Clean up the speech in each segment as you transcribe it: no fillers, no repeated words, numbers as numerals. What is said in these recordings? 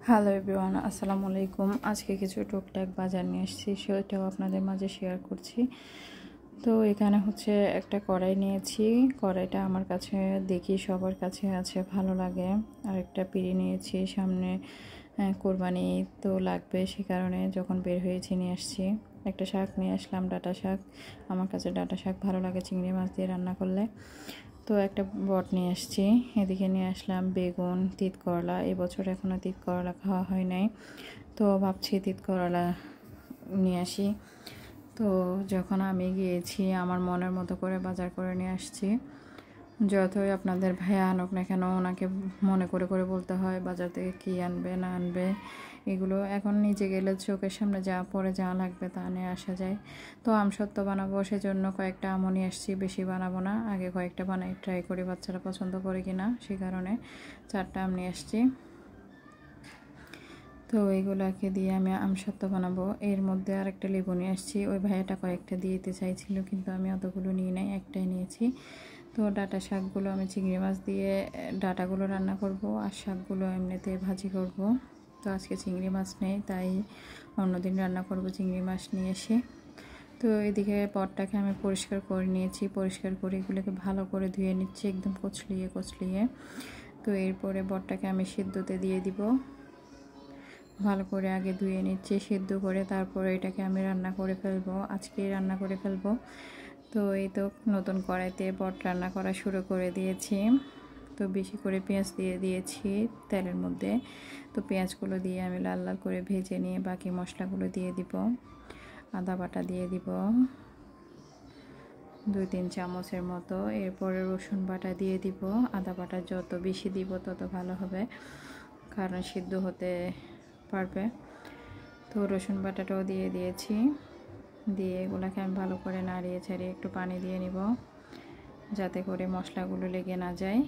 Hello everyone, আসসালামু আলাইকুম। আজকে কিছু টুকটাক বাজার নিয়ে এসেছি, সেটাও আপনাদের মাঝে শেয়ার করছি। তো এখানে হচ্ছে একটা কড়াই নিয়েছি। কড়াইটা আমার কাছে দেখি সবার কাছে আছে, ভালো লাগে। আর একটা পিঁড়ি নিয়েছি, সামনে কোরবানি তো লাগবে, সে কারণে যখন বের হয়েছি নিয়ে আসছি। একটা শাক নিয়ে আসলাম, ডাঁটা শাক। আমার কাছে ডাঁটা শাক ভালো লাগে চিংড়ি মাছ দিয়ে রান্না করলে। তো একটা বট নিয়ে আসছি। এদিকে নিয়ে আসলাম বেগুন, তিত করলা। এবছর এখনও তিত করলা খাওয়া হয় নাই, তো ভাবছি তিত করলা নিয়ে আসি। তো যখন আমি গিয়েছি আমার মনের মতো করে বাজার করে নিয়ে আসছি। যতই আপনাদের ভাইয়া আনুক না কেন, ওনাকে মনে করে করে বলতে হয় বাজার থেকে কী আনবে না আনবে। এগুলো এখন নিজে গেলে চোখের সামনে যা পরে যা লাগবে তা নিয়ে আসা যায়। তো আমসত্ত্ব বানাবো, সেজন্য কয়েকটা আমও নিয়ে আসছি। বেশি বানাবো না, আগে কয়েকটা বানাই ট্রাই করি বাচ্চারা পছন্দ করে কিনা, সেই কারণে 4টা আম নিয়ে আসছি। তো এইগুলাকে দিয়ে আমি আমসত্ত্ব বানাবো। এর মধ্যে আরেকটা লেবু নিয়ে আসছি। ওই ভাইয়াটা কয়েকটা দিয়ে দিতে চাইছিল, কিন্তু আমি অতগুলো নিয়ে নাই, একটাই নিয়েছি। তো ডাঁটা শাকগুলো আমি চিংড়ি মাছ দিয়ে ডাঁটাগুলো রান্না করব, আর শাকগুলো এমনিতে ভাজি করব। তো আজকে চিংড়ি মাছ নেই, তাই অন্যদিন রান্না করব চিংড়ি মাছ নিয়ে এসে। তো এদিকে পটটাকে আমি পরিষ্কার করে নিয়েছি। পরিষ্কার করে এগুলোকে ভালো করে ধুয়ে নিচ্ছি, একদম কচলিয়ে কচলিয়ে। তো এরপরে বটটাকে আমি সিদ্ধতে দিয়ে দিব। ভালো করে আগে ধুয়ে নিচ্ছি, সিদ্ধ করে তারপরে এটাকে আমি রান্না করে ফেলবো, আজকেই রান্না করে ফেলবো। তো এই তো নতুন কড়াইতে বট রান্না করা শুরু করে দিয়েছি। তো বেশি করে পেঁয়াজ দিয়ে দিয়েছি তেলের মধ্যে। তো পেঁয়াজগুলো দিয়ে আমি লাল লাল করে ভেজে নিয়ে বাকি মশলাগুলো দিয়ে দিব। আদা বাটা দিয়ে দিব 2-3 চামচের মতো। এরপরে রসুন বাটা দিয়ে দিব। আদা বাটা যত বেশি দিব তত ভালো হবে, কারণ সিদ্ধ হতে পারবে। তো রসুন বাটাটাও দিয়ে দিয়েছি। দিয়ে এগুলোকে আমি ভালো করে নাড়িয়ে ছাড়িয়ে একটু পানি দিয়ে নিব, যাতে করে মশলাগুলো লেগে না যায়।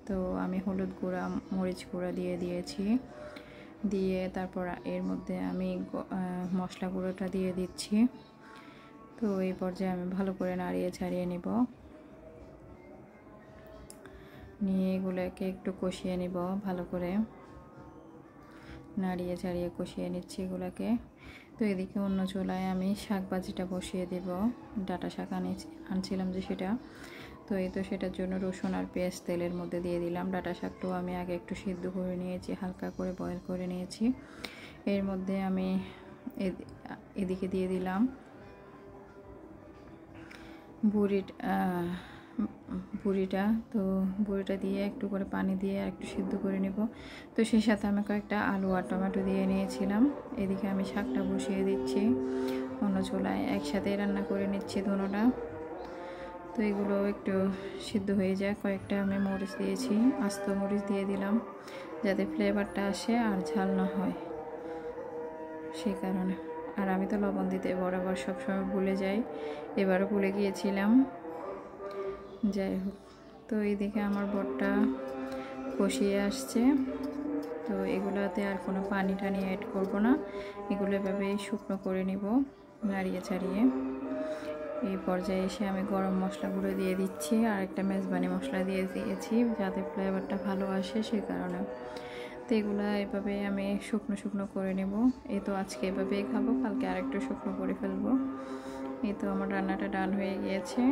তো আমি হলুদ গুঁড়া, মরিচ গুঁড়া দিয়ে দিয়েছি। দিয়ে তারপর এর মধ্যে আমি মশলা গুঁড়োটা দিয়ে দিচ্ছি। তো এই পর্যায়ে আমি ভালো করে নাড়িয়ে ছাড়িয়ে নিব, নিয়ে এগুলোকে একটু কষিয়ে নিব। ভালো করে নাড়িয়ে ছাড়িয়ে কষিয়ে নিচ্ছি এগুলোকে। তো এদিকে অন্য চুলায় আমি শাক ভাজিটা বসিয়ে দেব। ডাঁটা শাক আনছিলাম যে সেটা, তো এই তো সেটার জন্য রসুন আর পেঁয়াজ তেলের মধ্যে দিয়ে দিলাম। ডাঁটা শাকটাও আমি আগে একটু সিদ্ধ করে নিয়েছি, হালকা করে বয়েল করে নিয়েছি। এর মধ্যে আমি এদিকে দিয়ে দিলাম বুড়িটা। তো বুড়িটা দিয়ে একটু করে পানি দিয়ে আর একটু সিদ্ধ করে নেব। তো সেই সাথে আমি কয়েকটা আলু আর টমেটো দিয়ে নিয়েছিলাম। এদিকে আমি শাকটা বসিয়ে দিচ্ছি অন্য চুলায়, একসাথে রান্না করে নিচ্ছি দুটোটা। তো এগুলো একটু সিদ্ধ হয়ে যায়। কয়েকটা আমি মরিচ দিয়েছি, আস্ত মরিচ দিয়ে দিলাম, যাতে ফ্লেভারটা আসে আর ঝাল না হয়, সেই কারণে। আর আমি তো লবণ দিতে বরাবর সবসময় ভুলে যাই, এবারও ভুলে গিয়েছিলাম। যাই হোক, তো এইদিকে আমার বটটা কষিয়ে আসছে। তো এগুলোতে আর কোনো পানি টানি অ্যাড করব না, এগুলো এভাবেই শুকনো করে নিব নাড়িয়ে ছাড়িয়ে। এই পর্যায়ে এসে আমি গরম মশলাগুলো দিয়ে দিচ্ছি, আর একটা মেজবানি মশলা দিয়ে দিয়েছি, যাতে ফ্লেভারটা ভালো আসে, সেই কারণে। তো এগুলো এভাবে আমি শুকনো শুকনো করে নেব। এই তো আজকে এভাবেই খাবো, কালকে আরেকটু শুকনো করে ফেলবো। এই তো আমার রান্নাটা ডান হয়ে গিয়েছে।